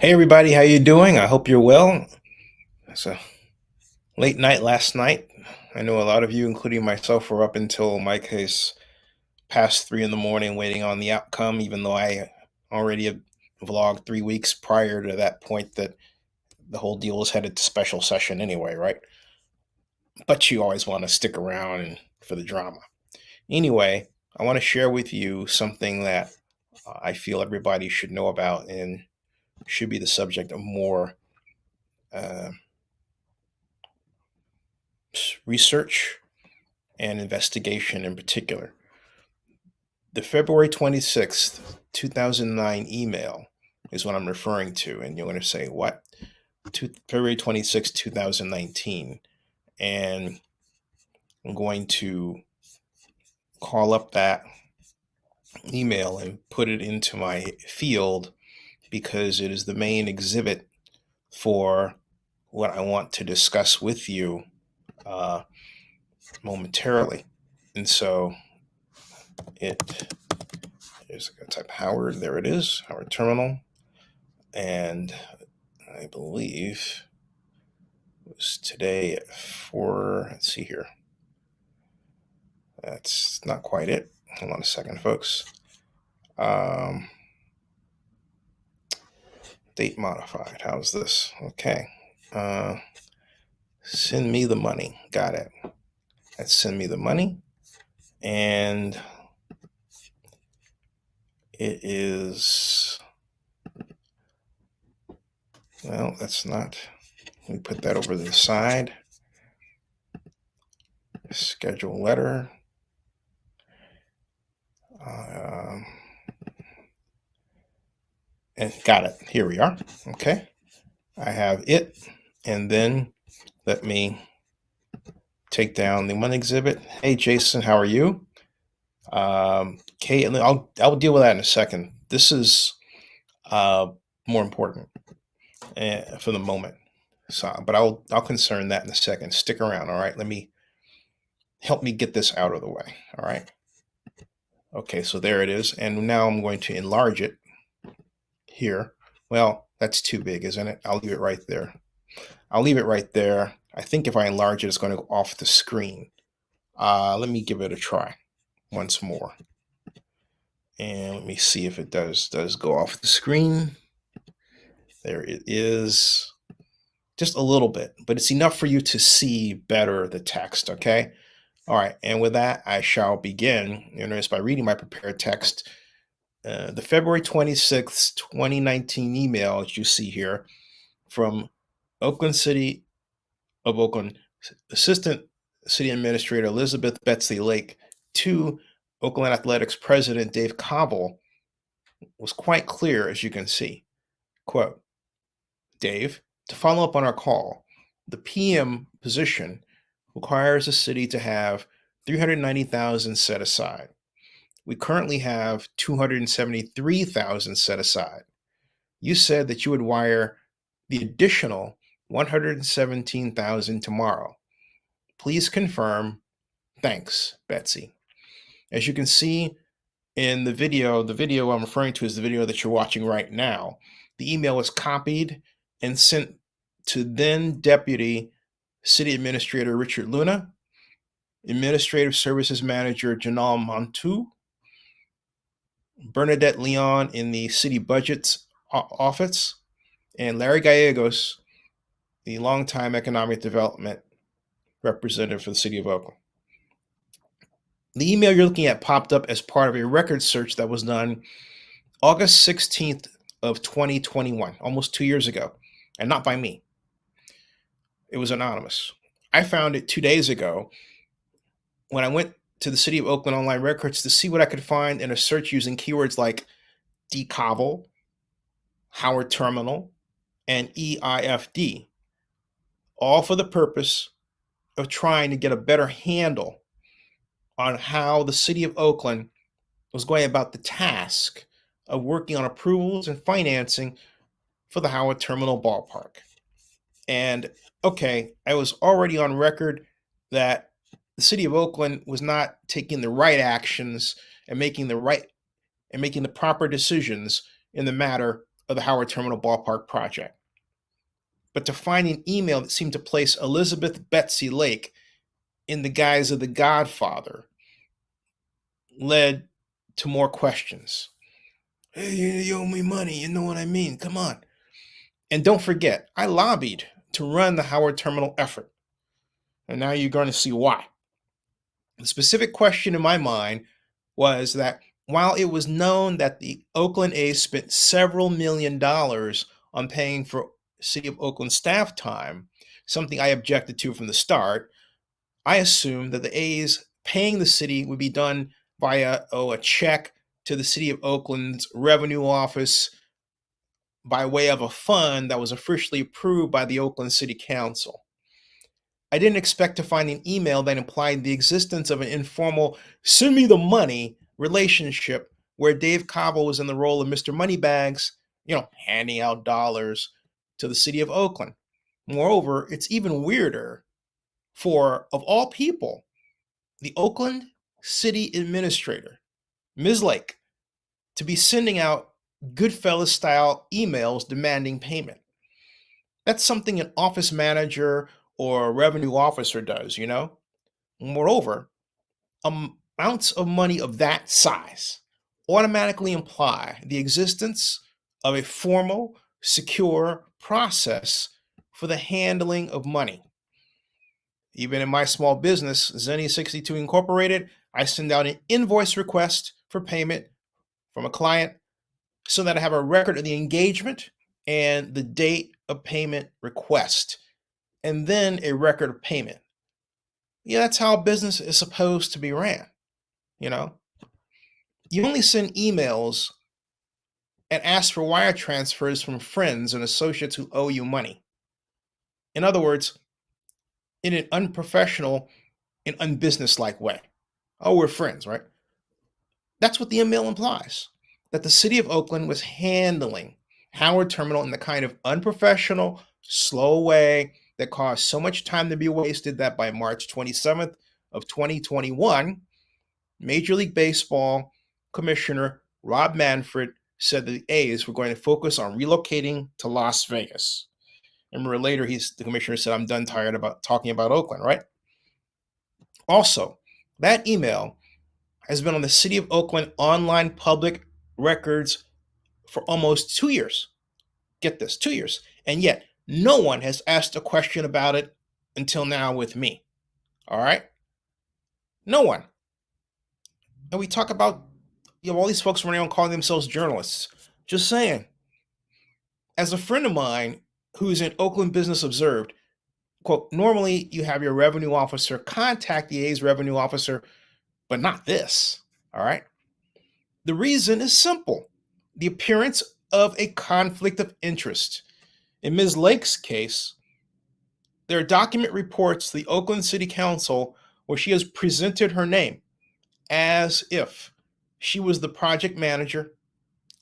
Hey everybody, how you doing? I hope you're well. It's a late night last night. I know a lot of you, including myself, were up until my case past 3 in the morning waiting on the outcome, even though I already had vlogged 3 weeks prior to that point that the whole deal was headed to special session anyway, right? But you always want to stick around and for the drama. Anyway, I want to share with you something that I feel everybody should know about and should be the subject of more uh, research and investigation in particular. The February 26th, 2009 email is what I'm referring to. And you're going to say, what? February 26th, 2019. And I'm going to call up that email and put it into my field because it is the main exhibit for what I want to discuss with you uh, momentarily. And so it is going to type Howard. There it is, Howard Terminal. And I believe it was today at 4. Let's see here. That's not quite it. Hold on a second, folks. Date modified. How's this? Okay. Send me the money. Got it. Let's send me the money. And it is, well, that's not, let me put that over to the side. Schedule letter. And got it. Here we are. Okay. I have it. And then let me take down the one exhibit. Hey, Jason, how are you? Kate, and I'll deal with that in a second. This is more important for the moment. So, but I'll concern that in a second. Stick around, all right? Help me get this out of the way, all right? Okay, so there it is. And now I'm going to enlarge it here. Well, that's too big, isn't it? I'll leave it right there. I'll leave it right there. I think if I enlarge it, it's going to go off the screen. Let me give it a try once more. And let me see if it does go off the screen. There it is. Just a little bit, but it's enough for you to see better the text, okay? All right, and with that, I shall begin. Notice by reading my prepared text. The February 26th, 2019 email, as you see here, from Oakland City of Oakland Assistant City Administrator Elizabeth Betsy Lake to Oakland Athletics President Dave Cobble was quite clear, as you can see. Quote, Dave, to follow up on our call, the PM position requires the city to have $390,000 set aside. We currently have $273,000 set aside. You said that you would wire the additional $117,000 tomorrow. Please confirm. Thanks, Betsy. As you can see in the video I'm referring to is the video that you're watching right now. The email was copied and sent to then Deputy City Administrator Richard Luna, Administrative Services Manager Janal Montu, Bernadette Leon in the City Budgets Office, and Larry Gallegos, the longtime Economic Development Representative for the City of Oakland. The email you're looking at popped up as part of a record search that was done August 16th of 2021, almost 2 years ago, and not by me. It was anonymous. I found it 2 days ago when I went to the City of Oakland online records to see what I could find in a search using keywords like DCOBBLE, Howard Terminal, and EIFD, all for the purpose of trying to get a better handle on how the City of Oakland was going about the task of working on approvals and financing for the Howard Terminal Ballpark. And okay, I was already on record that the City of Oakland was not taking the right actions and making the proper decisions in the matter of the Howard Terminal Ballpark project. But to find an email that seemed to place Elizabeth Betsy Lake in the guise of the Godfather led to more questions. Hey, you owe me money, you know what I mean? Come on. And don't forget, I lobbied to run the Howard Terminal effort. And now you're going to see why. The specific question in my mind was that while it was known that the Oakland A spent several $1,000,000 on paying for City of Oakland staff time, something I objected to from the start, I assumed that the A's paying the city would be done via a check to the City of Oakland's revenue office by way of a fund that was officially approved by the Oakland City Council. I didn't expect to find an email that implied the existence of an informal send me the money relationship where Dave Cobble was in the role of Mr. Moneybags, handing out dollars to the City of Oakland. Moreover, it's even weirder for, of all people, the Oakland City Administrator, Ms. Lake, to be sending out Goodfellas style emails demanding payment. That's something an office manager or a revenue officer does, Moreover, amounts of money of that size automatically imply the existence of a formal, secure process for the handling of money. Even in my small business, Zenny 62 Incorporated, I send out an invoice request for payment from a client so that I have a record of the engagement and the date of payment request, and then a record of payment. Yeah, that's how a business is supposed to be ran. You only send emails and ask for wire transfers from friends and associates who owe you money. In other words, in an unprofessional and unbusinesslike way. Oh, we're friends, right? That's what the email implies, that the City of Oakland was handling Howard Terminal in the kind of unprofessional, slow way that caused so much time to be wasted that by March 27th of 2021, Major League Baseball Commissioner Rob Manfred said that the A's were going to focus on relocating to Las Vegas. Remember later, the commissioner said, I'm done tired about talking about Oakland, right? Also, that email has been on the City of Oakland online public records for almost 2 years. Get this, 2 years. And yet, no one has asked a question about it until now with me. All right? No one. And we talk about all these folks running around calling themselves journalists. Just saying. As a friend of mine who's in Oakland Business observed, quote, normally you have your revenue officer contact the A's revenue officer, but not this. All right? The reason is simple. The appearance of a conflict of interest. In Ms. Lake's case, there are document reports to the Oakland City Council where she has presented her name as if she was the project manager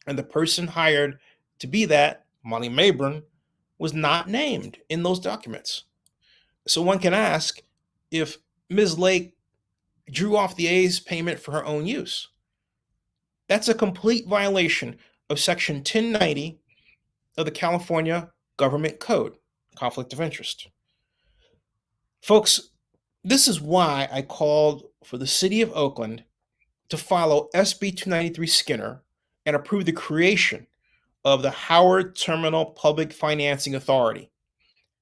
and the person hired to be that, Molly Maybrun, was not named in those documents. So one can ask if Ms. Lake drew off the A's payment for her own use. That's a complete violation of Section 1090 of the California Government Code, conflict of interest. Folks, this is why I called for the City of Oakland to follow SB 293 Skinner and approve the creation of the Howard Terminal Public Financing Authority.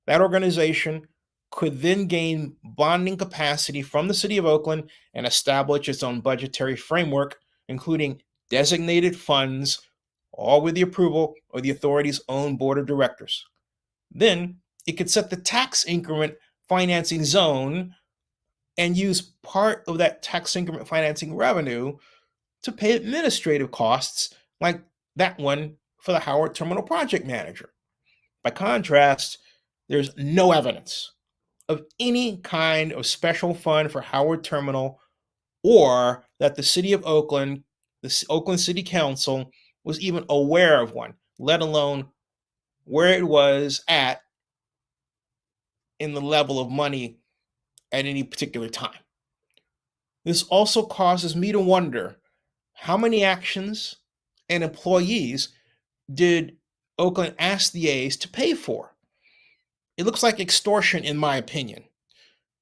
That organization could then gain bonding capacity from the City of Oakland and establish its own budgetary framework, including designated funds, all with the approval of the authority's own board of directors. Then it could set the tax increment financing zone and use part of that tax increment financing revenue to pay administrative costs like that one for the Howard Terminal project manager. By contrast, there's no evidence of any kind of special fund for Howard Terminal or that the City of Oakland, the Oakland City Council, was even aware of one, let alone where it was at in the level of money at any particular time. This also causes me to wonder how many actions and employees did Oakland asked the A's to pay for. It looks like extortion, in my opinion.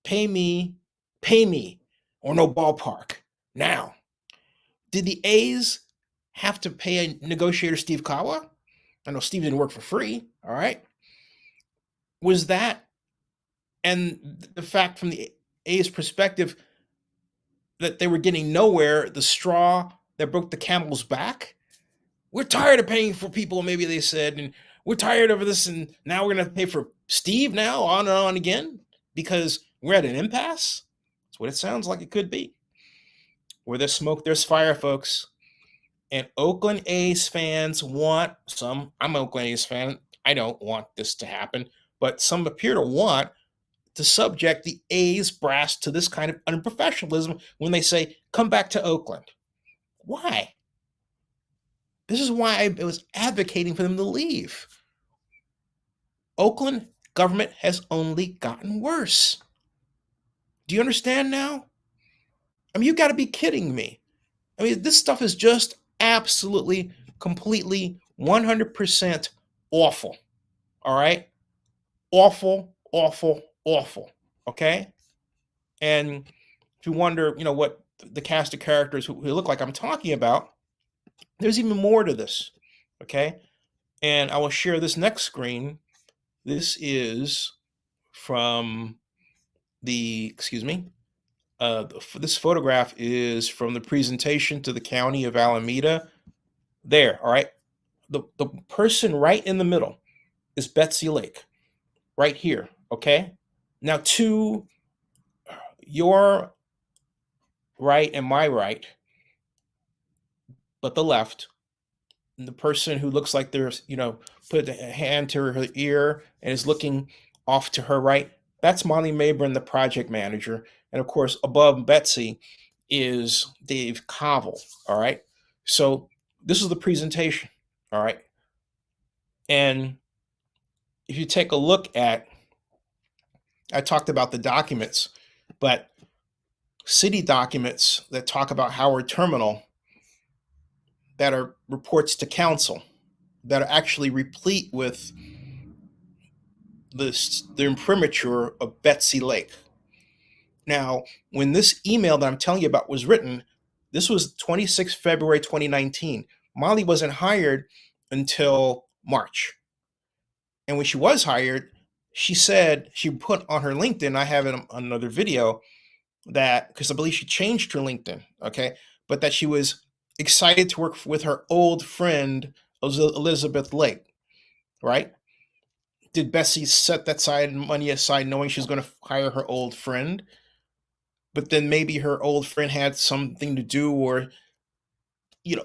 Pay me, pay me, or no ballpark. Now, did the A's have to pay a negotiator, Steve Kawa? I know Steve didn't work for free, all right? Was that, and the fact from the A's perspective that they were getting nowhere, the straw that broke the camel's back? We're tired of paying for people, maybe they said, and we're tired of this, and now we're going to pay for Steve now, on and on again, because we're at an impasse? That's what it sounds like it could be. Where there's smoke, there's fire, folks. And Oakland A's fans want some. I'm an Oakland A's fan. I don't want this to happen, but some appear to want to subject the A's brass to this kind of unprofessionalism when they say, come back to Oakland. Why? This is why I was advocating for them to leave. Oakland government has only gotten worse. Do you understand now? I mean, you got to be kidding me. I mean, this stuff is just absolutely, completely, 100% awful. All right? Awful, awful, awful. Okay? And if you wonder, what the cast of characters who look like I'm talking about, there's even more to this. Okay? And I will share this next screen. This is from this photograph is from the presentation to the county of Alameda. There, all right? The person right in the middle is Betsy Lake, right here, okay? Now, to your right and my right, but the left, the person who looks like there's, put a hand to her ear and is looking off to her right, that's Molly Maybrun, the project manager. And of course, above Betsy is Dave Covell, all right? So this is the presentation, all right? And if you take a look at, I talked about the documents, but city documents that talk about Howard Terminal that are reports to council that are actually replete with the imprimatur of Betsy Lake. Now, when this email that I'm telling you about was written, this was 26 February 2019. Molly wasn't hired until March. And when she was hired, she said, she put on her LinkedIn, I have it on another video, that, because I believe she changed her LinkedIn, okay, but that she was excited to work with her old friend, Elizabeth Lake, right? Did Bessie set that money aside knowing she was going to hire her old friend? But then maybe her old friend had something to do, or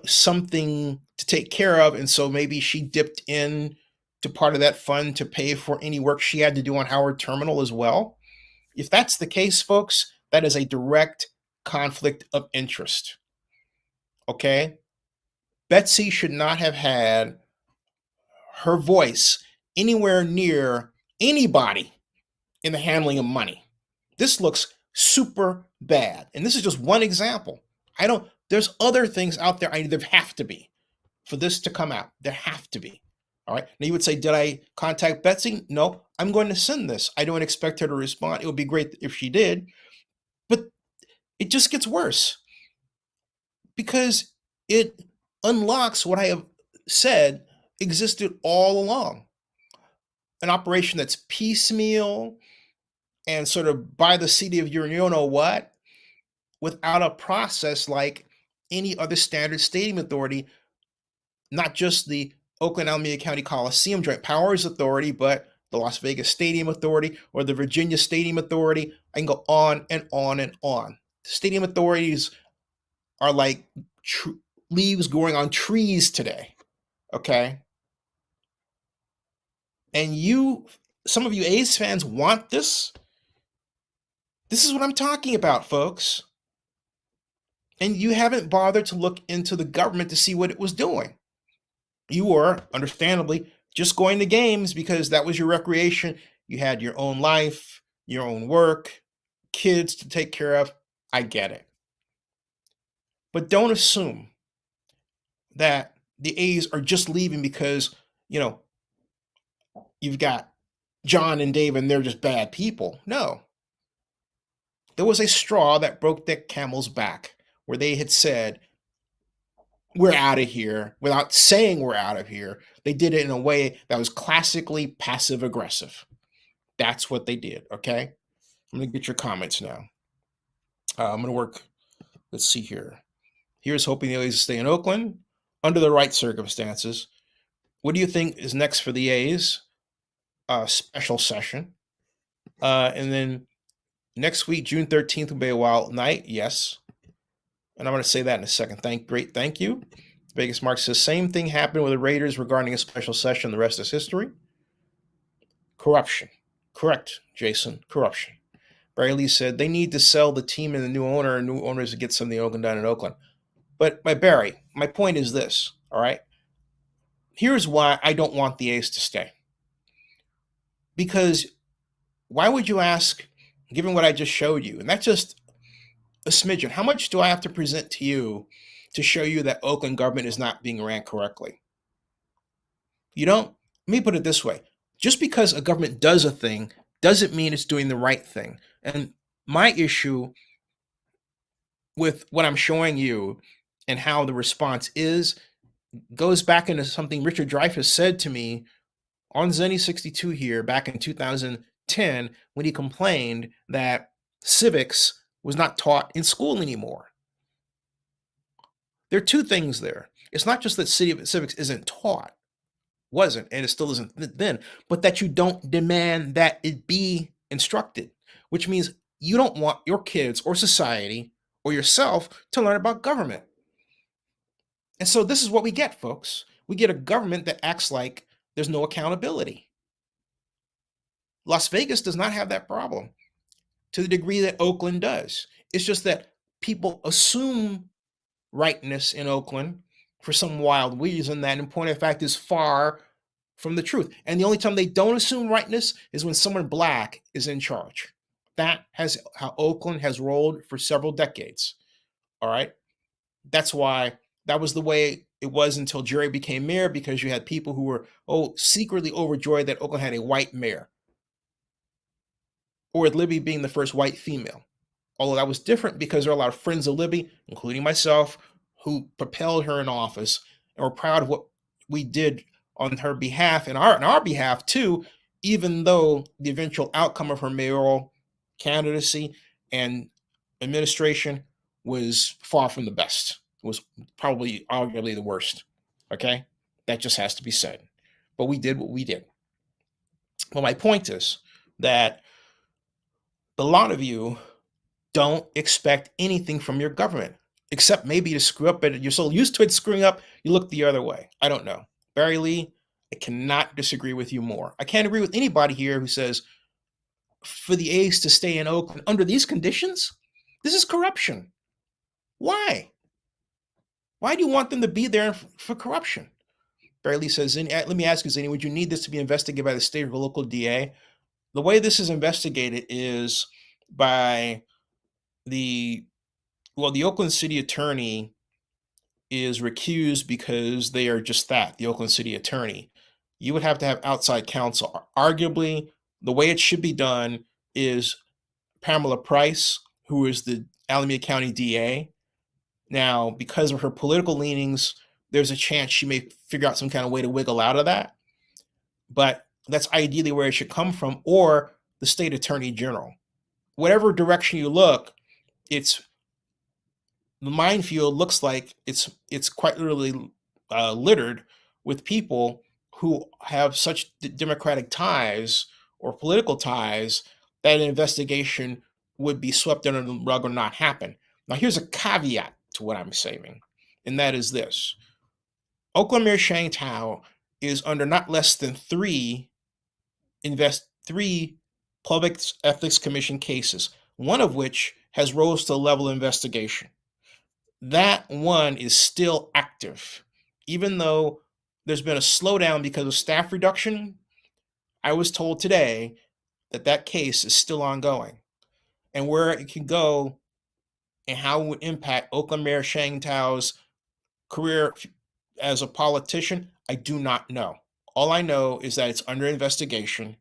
something to take care of, and so maybe she dipped in to part of that fund to pay for any work she had to do on Howard Terminal as well. If that's the case, folks, that is a direct conflict of interest. Okay? Betsy should not have had her voice anywhere near anybody in the handling of money. This looks super bad. And this is just one example. There's other things out there. There have to be for this to come out. There have to be. All right. Now you would say, did I contact Betsy? No, I'm going to send this. I don't expect her to respond. It would be great if she did. But it just gets worse because it unlocks what I have said existed all along. An operation that's piecemeal and sort of by the seat of your what, without a process like any other standard stadium authority, not just the Oakland Alameda County Coliseum Joint Powers Authority, but the Las Vegas Stadium Authority or the Virginia Stadium Authority. I can go on and on and on. Stadium authorities are like leaves growing on trees today, okay? And some of you A's fans want this. This is what I'm talking about, folks. And you haven't bothered to look into the government to see what it was doing. You were, understandably, just going to games because that was your recreation. You had your own life, your own work, kids to take care of. I get it. But don't assume that the A's are just leaving because, you've got John and Dave and they're just bad people. No. There was a straw that broke the camel's back where they had said, we're out of here without saying we're out of here. They did it in a way that was classically passive aggressive. That's what they did. Okay. I'm going to get your comments now. I'm going to work. Let's see here. Here's hoping the A's stay in Oakland under the right circumstances. What do you think is next for the A's? Special session. And then next week, June 13th, will be a wild night. Yes. And I'm going to say that in a second. Thank you. Vegas Mark says, same thing happened with the Raiders regarding a special session. The rest is history. Corruption. Correct, Jason. Corruption. Barry Lee said, they need to sell the team and the new owner and new owners to get something Oakland done in Oakland. But Barry, my point is this, all right? Here's why I don't want the A's to stay. Because why would you ask, given what I just showed you, and that's just a smidgen, how much do I have to present to you to show you that Oakland government is not being ran correctly? You don't? Let me put it this way. Just because a government does a thing doesn't mean it's doing the right thing. And my issue with what I'm showing you and how the response is goes back into something Richard Dreyfuss said to me on Zenny 62 here back in 2010 when he complained that civics was not taught in school anymore. There are two things there. It's not just that civics isn't taught, wasn't, and it still isn't then, but that you don't demand that it be instructed, which means you don't want your kids or society or yourself to learn about government. And so this is what we get, folks. We get a government that acts like there's no accountability. Las Vegas does not have that problem to the degree that Oakland does. It's just that people assume rightness in Oakland for some wild reason that, in point of fact, is far from the truth. And the only time they don't assume rightness is when someone black is in charge. That has how Oakland has rolled for several decades. All right. That's why that was the way it was until Jerry became mayor, because you had people who were secretly overjoyed that Oakland had a white mayor, or with Libby being the first white female. Although that was different because there are a lot of friends of Libby, including myself, who propelled her in office and were proud of what we did on her behalf and our behalf too, even though the eventual outcome of her mayoral candidacy and administration was far from the best. It was probably arguably the worst. Okay? That just has to be said. But we did what we did. Well, my point is that a lot of you don't expect anything from your government, except maybe to screw up, but you're so used to it screwing up, you look the other way. I don't know. Barry Lee, I cannot disagree with you more. I can't agree with anybody here who says for the A's to stay in Oakland under these conditions, this is corruption. Why? Why do you want them to be there for corruption? Barry Lee says, let me ask you, Zini, would you need this to be investigated by the state or local DA? The way this is investigated is by the Oakland City Attorney is recused because they are just that, the Oakland City Attorney. You would have to have outside counsel. Arguably, the way it should be done is Pamela Price, who is the Alameda County DA. Now, because of her political leanings, there's a chance she may figure out some kind of way to wiggle out of that. But that's ideally where it should come from, or the state attorney general. Whatever direction you look, it's the minefield looks like it's quite literally littered with people who have such democratic ties or political ties that an investigation would be swept under the rug or not happen. Now, here's a caveat to what I'm saying, and that is this. Oakland Mayor Shang Tao is under not less than three Public Ethics Commission cases, one of which has rose to the level of investigation. That one is still active. Even though there's been a slowdown because of staff reduction, I was told today that that case is still ongoing. And where it can go and how it would impact Oakland Mayor Shang Tao's career as a politician, I do not know. All I know is that it's under investigation.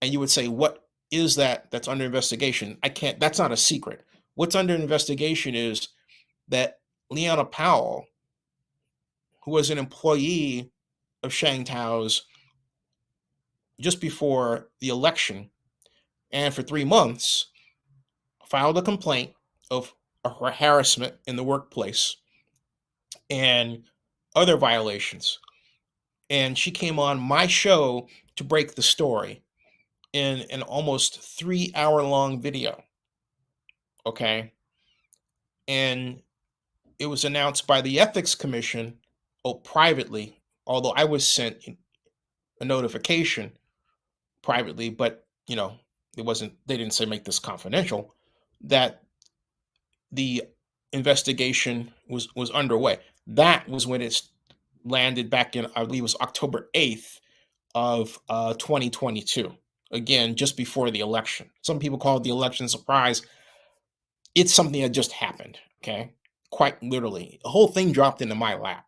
And you would say, what is that that's under investigation? I can't, that's not a secret. What's under investigation is that Leona Powell, who was an employee of Shang Tao's just before the election, and for 3 months, filed a complaint of harassment in the workplace and other violations. And she came on my show to break the story in an almost 3 hour long video. Okay. And it was announced by the Ethics Commission, privately, although I was sent a notification privately, but it wasn't, they didn't say make this confidential, that the investigation was underway. That was when it landed back in, I believe it was October 8th of 2022. Again, just before the election. Some people call it the election surprise. It's something that just happened. Okay, quite literally, the whole thing dropped into my lap.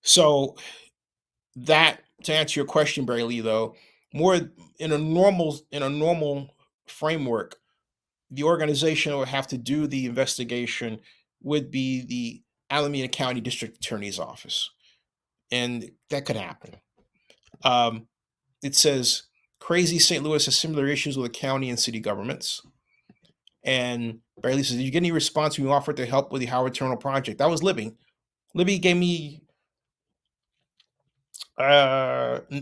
So that, to answer your question, Barry Lee, though, more in a normal framework, the organization that would have to do the investigation would be the Alameda County District Attorney's Office, and that could happen. It says crazy St. Louis has similar issues with the county and city governments. And Barry Lee says, did you get any response when you offered to help with the Howard Terminal project? That was Libby. Libby gave me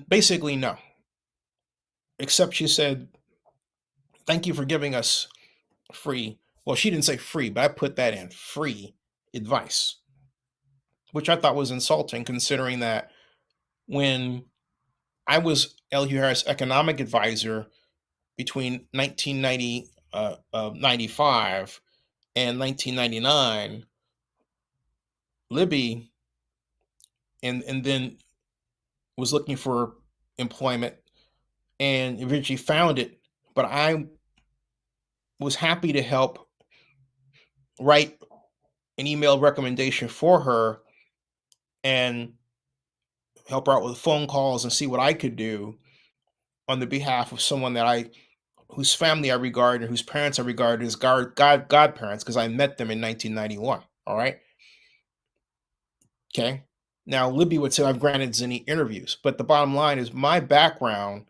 basically no. Except she said, thank you for giving us free. Well, she didn't say free, but I put that in, free advice, which I thought was insulting, considering that when I was L. Hugh Harris economic advisor between 1995 and 1999, Libby and then was looking for employment and eventually found it. But I was happy to help write an email recommendation for her and help her out with phone calls and see what I could do on the behalf of someone whose family I regard and whose parents I regard as godparents, because I met them in 1991. All right. Okay. Now, Libby would say I've granted Zinni interviews, but the bottom line is my background,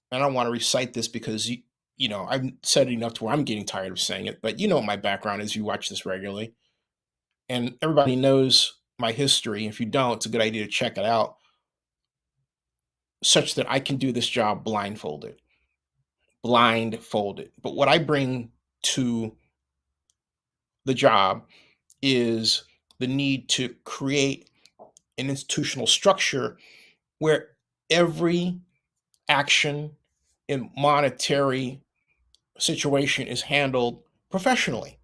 and I don't want to recite this because I've said it enough to where I'm getting tired of saying it, but what my background is. You watch this regularly, and everybody knows my history. If you don't, it's a good idea to check it out, such that I can do this job blindfolded. But what I bring to the job is the need to create an institutional structure where every action in monetary situation is handled professionally,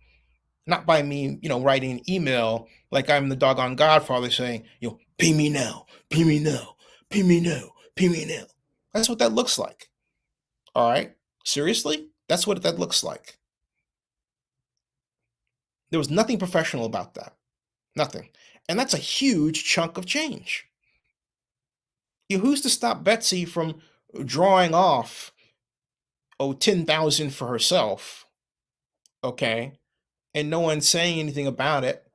not by me, writing an email like I'm the doggone godfather saying, pay me now, pay me now, pay me now, pay me now. That's what that looks like. All right. Seriously? That's what that looks like. There was nothing professional about that. Nothing. And that's a huge chunk of change. Who's to stop Betsy from drawing off 10,000 for herself? Okay. And no one's saying anything about it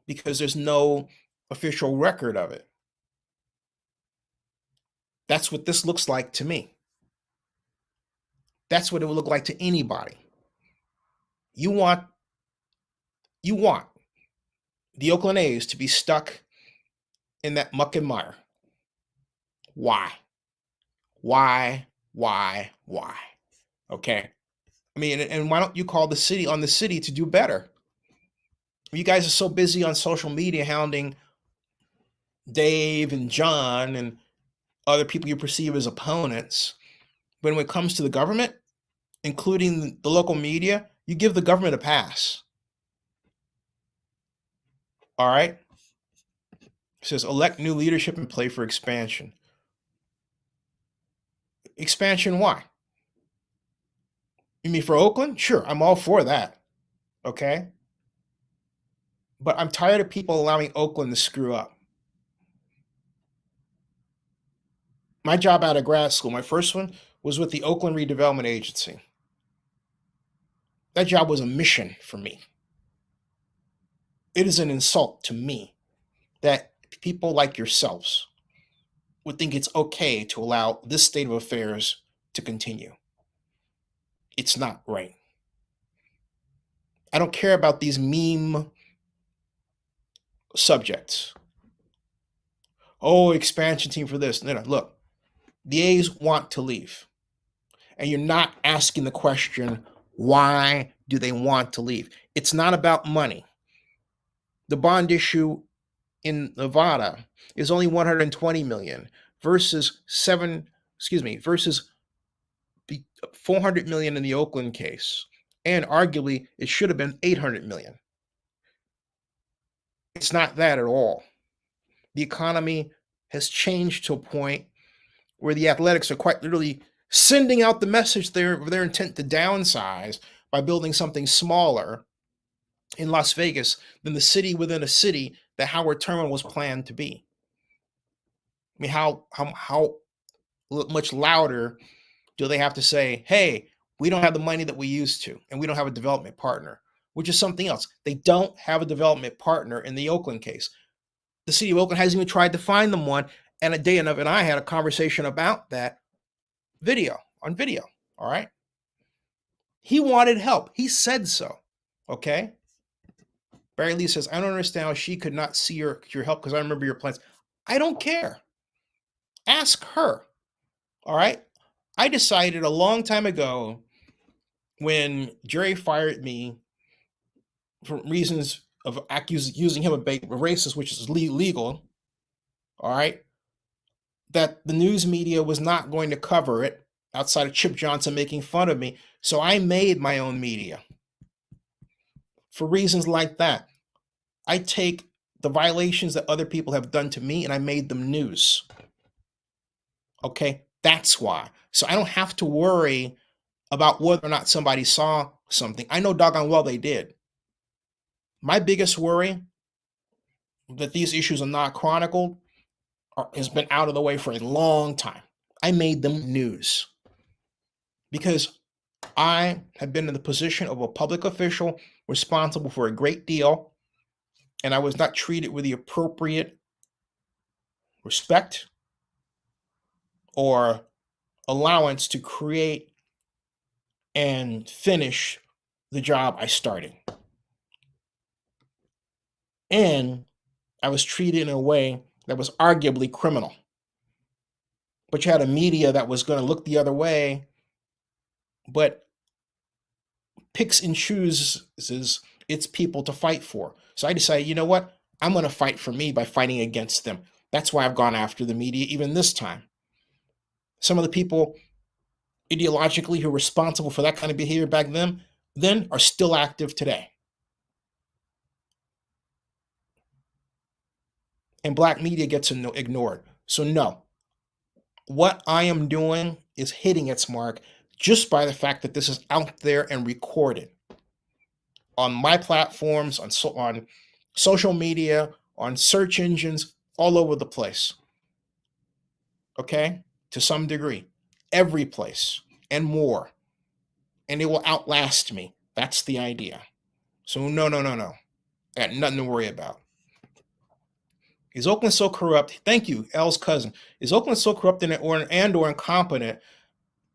because there's no official record of it. That's what this looks like to me. That's what it would look like to anybody. You want the Oakland A's to be stuck in that muck and mire. Why? Okay. I mean, and why don't you call the city to do better? You guys are so busy on social media hounding Dave and John and other people you perceive as opponents. But when it comes to the government, including the local media, you give the government a pass. All right? It says elect new leadership and play for expansion. Expansion, why? You mean for Oakland? Sure, I'm all for that. Okay? But I'm tired of people allowing Oakland to screw up. My job out of grad school, my first one was with the Oakland Redevelopment Agency. That job was a mission for me. It is an insult to me that people like yourselves would think it's okay to allow this state of affairs to continue. It's not right. I don't care about these meme subjects. Oh, expansion team for this. No, no, look, the A's want to leave. And you're not asking the question, why do they want to leave? It's not about money. The bond issue in Nevada is only 120 million versus versus 400 million in the Oakland case. And arguably it should have been 800 million. It's not that at all. The economy has changed to a point where the Athletics are quite literally sending out the message of their intent to downsize by building something smaller in Las Vegas than the city within a city that Howard Terminal was planned to be. I mean, how much louder do they have to say, hey, we don't have the money that we used to, and we don't have a development partner, which is something else. They don't have a development partner in the Oakland case. The city of Oakland hasn't even tried to find them one. And Dana and I had a conversation about that on video. All right. He wanted help. He said so. Okay. Barry Lee says, I don't understand how she could not see your help because I remember your plans. I don't care. Ask her. All right. I decided a long time ago when Jerry fired me for reasons of using him a racist, which is legal. All right. That the news media was not going to cover it outside of Chip Johnson making fun of me. So I made my own media for reasons like that. I take the violations that other people have done to me and I made them news. Okay, that's why. So I don't have to worry about whether or not somebody saw something. I know doggone well they did. My biggest worry that these issues are not chronicled has been out of the way for a long time. I made them news because I have been in the position of a public official responsible for a great deal, and I was not treated with the appropriate respect or allowance to create and finish the job I started. And I was treated in a way that was arguably criminal. But you had a media that was going to look the other way, but picks and chooses its people to fight for. So I decided, you know what? I'm going to fight for me by fighting against them. That's why I've gone after the media even this time. Some of the people ideologically who were responsible for that kind of behavior back then are still active today. And black media gets ignored. So no, what I am doing is hitting its mark just by the fact that this is out there and recorded on my platforms, on social media, on search engines, all over the place. Okay? To some degree. Every place and more. And it will outlast me. That's the idea. So no. I got nothing to worry about. Is Oakland so corrupt? Thank you, L's cousin. Is Oakland so corrupt or incompetent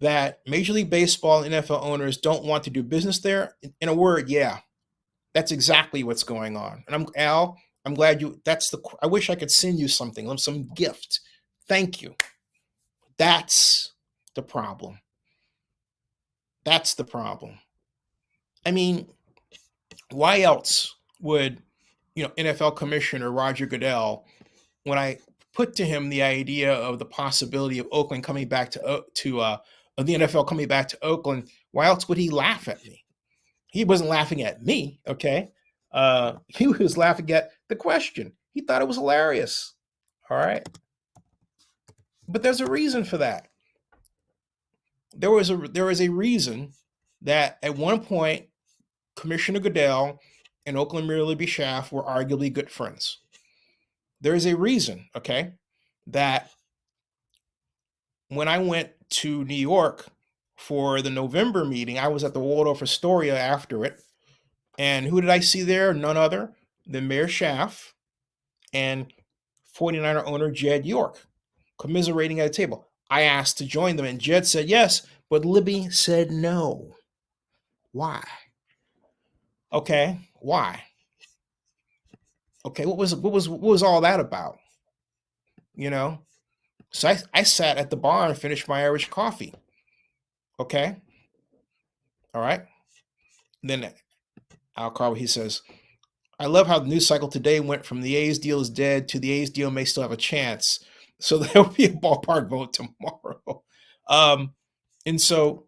that Major League Baseball and NFL owners don't want to do business there? In a word, yeah. That's exactly what's going on. And I'm glad I wish I could send you something, some gift. Thank you. That's the problem. That's the problem. I mean, why else would NFL Commissioner Roger Goodell, when I put to him the idea of the possibility of Oakland coming back of the NFL coming back to Oakland, why else would he laugh at me? He wasn't laughing at me, okay? He was laughing at the question. He thought it was hilarious. All right. But there's a reason for that. There is a reason that at one point Commissioner Goodell and Oakland Mayor Libby Schaaf were arguably good friends. There is a reason, okay, that when I went to New York for the November meeting, I was at the Waldorf Astoria after it. And who did I see there? None other than Mayor Schaaf and 49er owner Jed York commiserating at a table. I asked to join them, and Jed said yes, but Libby said no. Why? Okay, why? Okay, what was all that about? You know? So I sat at the bar and finished my Irish coffee. Okay? All right. And then Al Carver, he says, I love how the news cycle today went from the A's deal is dead to the A's deal may still have a chance. So there'll be a ballpark vote tomorrow. And so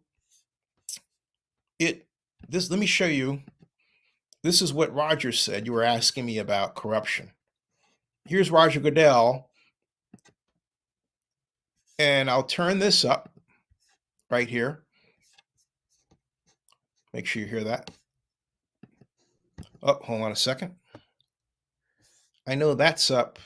let me show you. This is what Roger said. You were asking me about corruption. Here's Roger Goodell. And I'll turn this up right here. Make sure you hear that. Oh, hold on a second. I know that's up.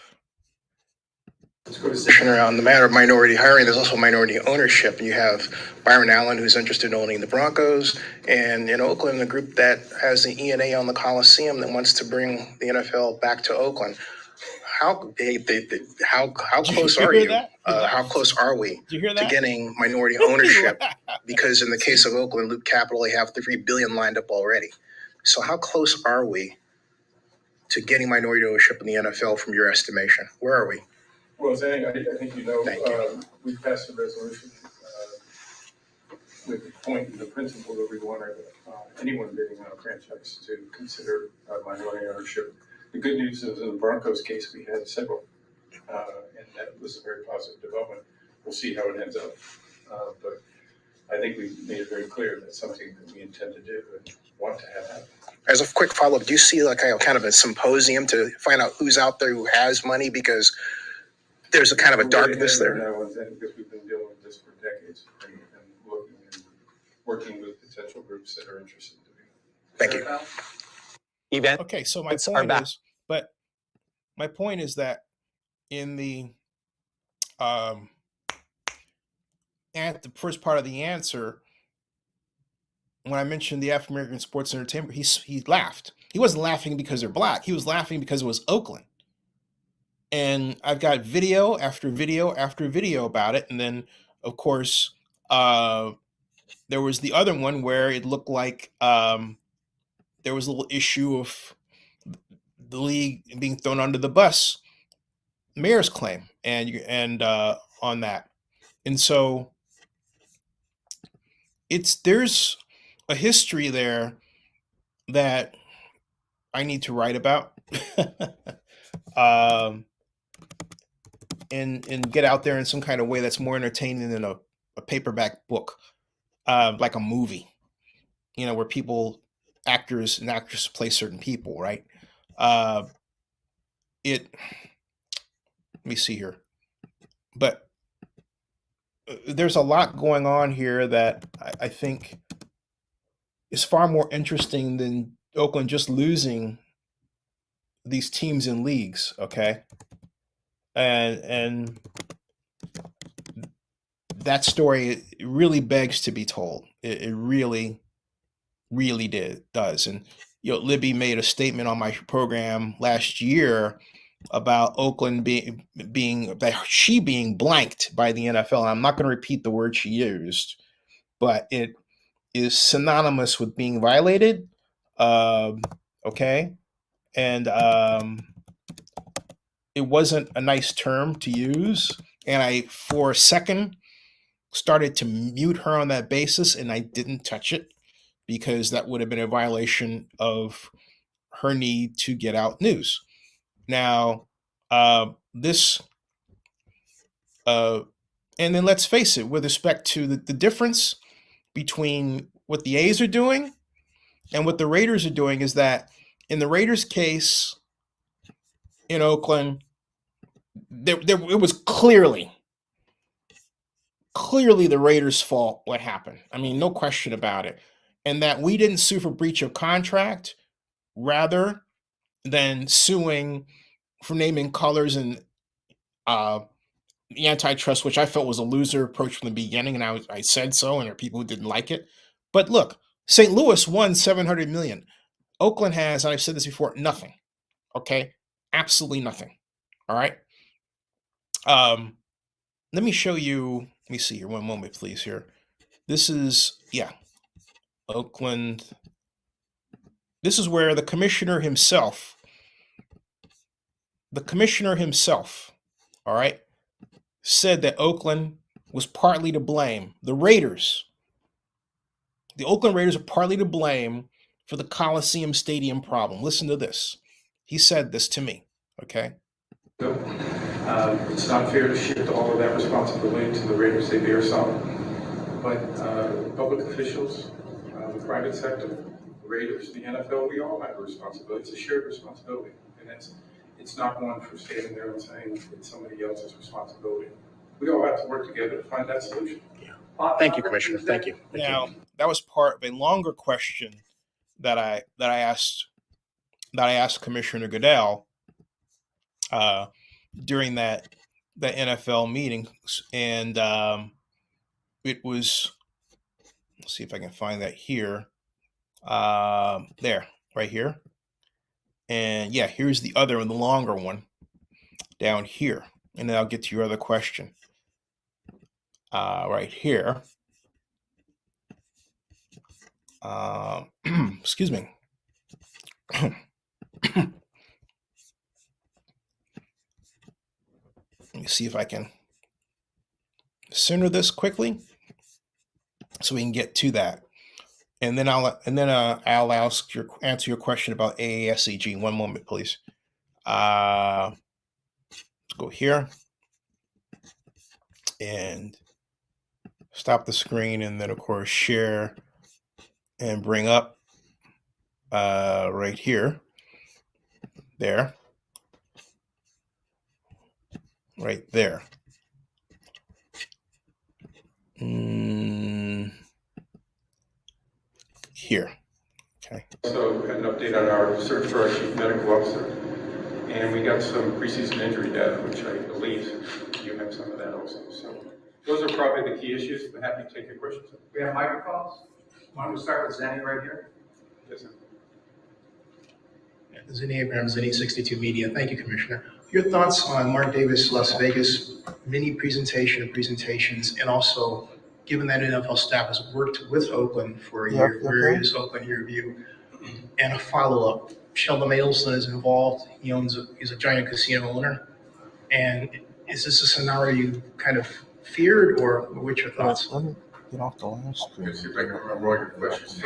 Around the matter of minority hiring, there's also minority ownership. And you have Byron Allen, who's interested in owning the Broncos, and in Oakland, the group that has the E&A on the Coliseum that wants to bring the NFL back to Oakland. How close are you? How close are we to getting minority ownership? Because in the case of Oakland, Loop Capital, they have $3 billion lined up already. So how close are we to getting minority ownership in the NFL from your estimation? Where are we? Well, Zang, I think we passed a resolution with the point and the principle that we wanted anyone bidding on a franchise to consider minority ownership. The good news is in the Broncos case, we had several, and that was a very positive development. We'll see how it ends up. But I think we made it very clear that's something that we intend to do and want to have happen. As a quick follow-up, do you see like kind of a symposium to find out who's out there who has money? Because there's a kind of a darkness there. Because we've been dealing with this for decades and looking and working with potential groups that are interested in doing it. Thank you. Event. Okay, so my point is that in the at the first part of the answer, when I mentioned the African American sports entertainment, he laughed. He wasn't laughing because they're black. He was laughing because it was Oakland. And I've got video after video after video about it. And then, of course, there was the other one where it looked like there was a little issue of the league being thrown under the bus, mayor's claim, and on that. And so there's a history there that I need to write about. And get out there in some kind of way that's more entertaining than a paperback book, like a movie, where actors and actresses play certain people, right? Let me see here. But there's a lot going on here that I think is far more interesting than Oakland just losing these teams and leagues, okay? And that story really begs to be told. It really, really does. And Libby made a statement on my program last year about Oakland being blanked by the NFL. And I'm not going to repeat the word she used, but it is synonymous with being violated. Okay, and it wasn't a nice term to use, and I, for a second, started to mute her on that basis, and I didn't touch it because that would have been a violation of her need to get out news. Now, and then let's face it, with respect to the difference between what the A's are doing and what the Raiders are doing is that in the Raiders case in Oakland, it was clearly the Raiders' fault what happened. I mean, no question about it. And that we didn't sue for breach of contract rather than suing for naming colors and the antitrust, which I felt was a loser approach from the beginning, and I said so, and there are people who didn't like it. But look, St. Louis won 700 million. Oakland has, and I've said this before, nothing. Okay, absolutely nothing. All right. Let me show you. Let me see here. One moment, please. Here, this is Oakland. This is where the commissioner himself, all right, said that Oakland was partly to blame. The Oakland Raiders are partly to blame for the Coliseum Stadium problem. Listen to this. He said this to me. Okay. It's not fair to shift all of that responsibility to the Raiders. They bear some, but public officials, the private sector, the Raiders, the NFL, we all have a responsibility. It's a shared responsibility, and it's not one for standing there and saying it's somebody else's responsibility. We all have to work together to find that solution. Thank you, Commissioner. Thank you. Now, that was part of a longer question that I asked Commissioner Goodell during that NFL meeting, and it was. Let's see if I can find that here. There, right here, and yeah, here's the other one, the longer one, down here, and then I'll get to your other question. Right here. Excuse me. Let me see if I can center this quickly so we can get to that, and then I'll answer your question about AASEG. One moment, please. Let's go here and stop the screen, and then of course share and bring up right here, there, right there. Here. Okay. Also had an update on our search for our chief medical officer, and we got some preseason injury data, which I believe you have some of that also. So those are probably the key issues. I'm happy to take your questions. We have microphones. Why don't we start with Zenny right here? Yes, sir. Zinni Abrams, Zinni 62 Media. Thank you, Commissioner. Your thoughts on Mark Davis Las Vegas mini presentation of presentations, and also given that NFL staff has worked with Oakland for a year, where is Oakland Year Review, and a follow-up. Sheldon Adelson is involved. He's a giant casino owner. And is this a scenario you kind of feared, or what's your thoughts? Let me get off the last screen. Let's see if I can remember all your questions.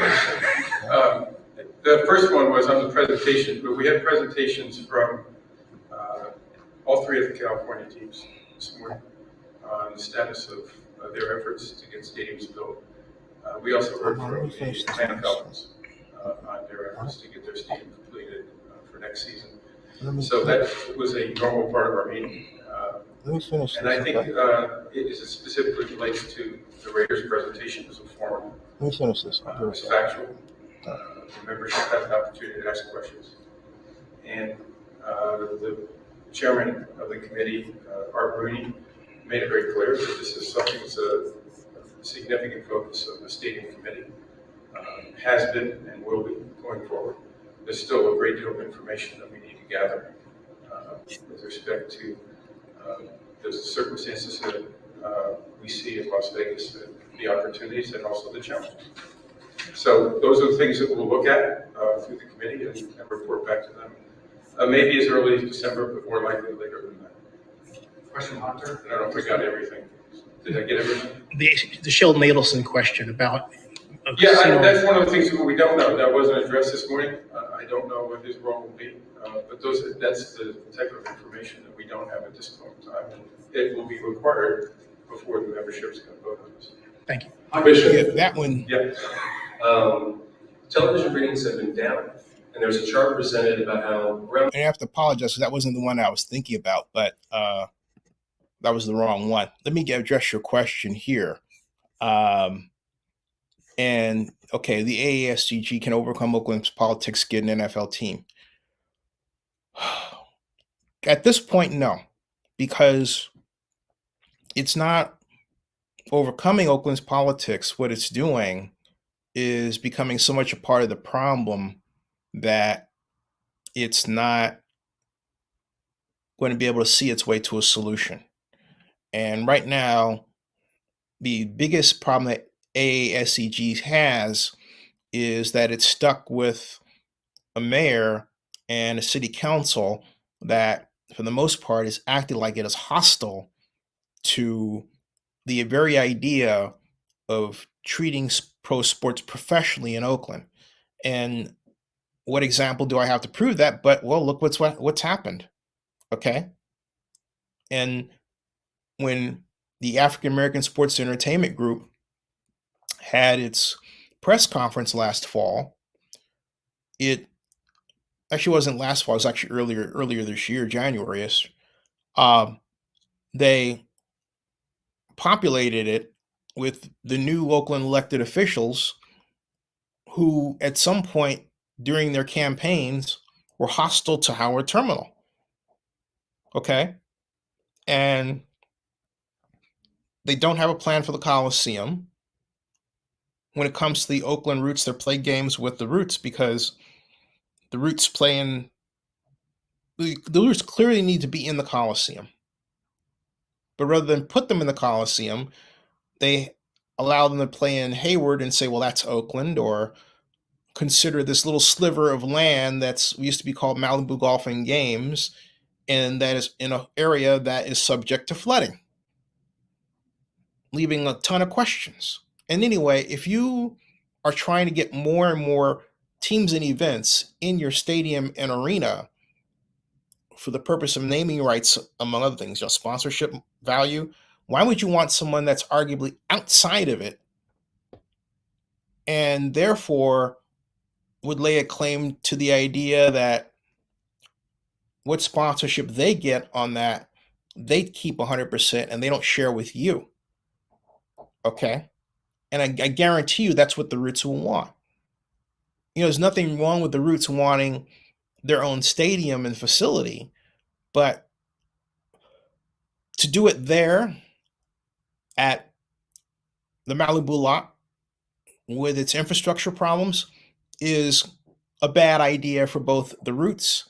The first one was on the presentation, but we had presentations from all three of the California teams this morning on the status of their efforts to get stadiums built. We also heard from the Atlanta Falcons on their efforts to get their stadium completed for next season. So that was a normal part of our meeting. Let me finish and this. I think it specifically relates to the Raiders' presentation as a form. Let me finish this. It's factual. The membership had an opportunity to ask questions. And the chairman of the committee, Art Rooney, made it very clear that this is something that's a significant focus of the stadium committee, has been and will be going forward. There's still a great deal of information that we need to gather with respect to the circumstances that we see in Las Vegas, the opportunities and also the challenges. So those are the things that we'll look at through the committee and report back to them. Maybe as early as December, but more likely later than that. Question, Hunter. I don't know if I got everything. Did I get everything? The Sheldon Adelson question about. That's one of the things that we don't know. That wasn't addressed this morning. I don't know what his role will be, but that's the type of information that we don't have at this point in time. And it will be required before the membership's going to vote on this. Thank you. Yeah, that one. Yeah. Television ratings have been down, and there's a chart presented about how. I have to apologize because that wasn't the one I was thinking about, but that was the wrong one. Let me address your question here. And okay, the AASCG can overcome Oakland's politics, get an NFL team. At this point, no, because it's not overcoming Oakland's politics. What it's doing is becoming so much a part of the problem that it's not going to be able to see its way to a solution. And right now, the biggest problem that AASEG has is that it's stuck with a mayor and a city council that, for the most part, is acting like it is hostile to the very idea of treating pro sports professionally in Oakland. And what example do I have to prove that? But well, look what's happened. Okay. And when the African American Sports Entertainment Group had its press conference last fall, it actually wasn't last fall, it was actually earlier this year, January-ish. They populated it with the new Oakland elected officials who at some point during their campaigns were hostile to Howard Terminal. Okay. And they don't have a plan for the Coliseum. When it comes to the Oakland Roots, they play games with the Roots because the Roots the Roots clearly need to be in the Coliseum. But rather than put them in the Coliseum, they allow them to play in Hayward and say, well, that's Oakland, or consider this little sliver of land that's used to be called Malibu Golf and Games, and that is in an area that is subject to flooding, leaving a ton of questions. And anyway, if you are trying to get more and more teams and events in your stadium and arena for the purpose of naming rights, among other things, sponsorship value, why would you want someone that's arguably outside of it and therefore would lay a claim to the idea that what sponsorship they get on that, they keep 100% and they don't share with you? Okay. And I guarantee you that's what the Roots will want. There's nothing wrong with the Roots wanting their own stadium and facility, but to do it there at the Malibu lot with its infrastructure problems is a bad idea for both the Roots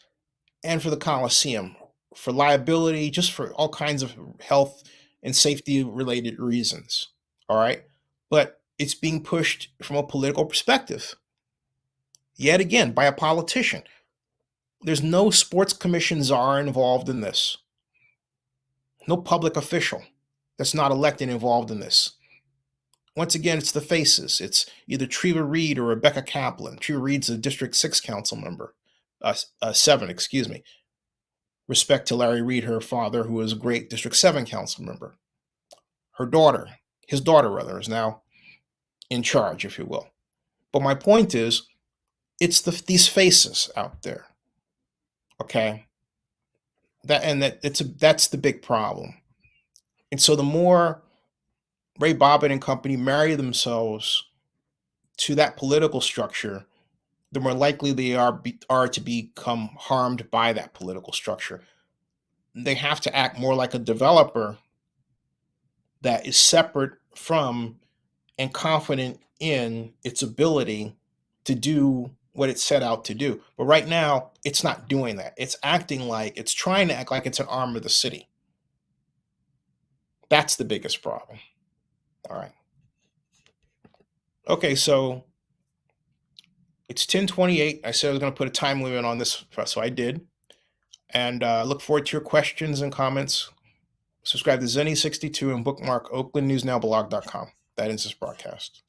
and for the Coliseum, for liability, just for all kinds of health and safety related reasons. All right. But it's being pushed from a political perspective. Yet again, by a politician. There's no sports commission czar involved in this. No public official that's not elected involved in this. Once again, it's the faces. It's either Treva Reed or Rebecca Kaplan. Treva Reed's a District 6 council member. 7, excuse me. Respect to Larry Reed, her father, who was a great District 7 council member. His daughter rather, is now in charge, if you will. But my point is, it's these faces out there. Okay? That's the big problem. And so the more Ray Bobbitt and company marry themselves to that political structure, the more likely they are to become harmed by that political structure. They have to act more like a developer that is separate from and confident in its ability to do what it set out to do. But right now, it's not doing that. It's trying to act like it's an arm of the city. That's the biggest problem. All right. Okay, so it's 10:28. I said I was going to put a time limit on this, so I did. And look forward to your questions and comments. Subscribe to Zenny62 and bookmark oaklandnewsnowblog.com. That ends this broadcast.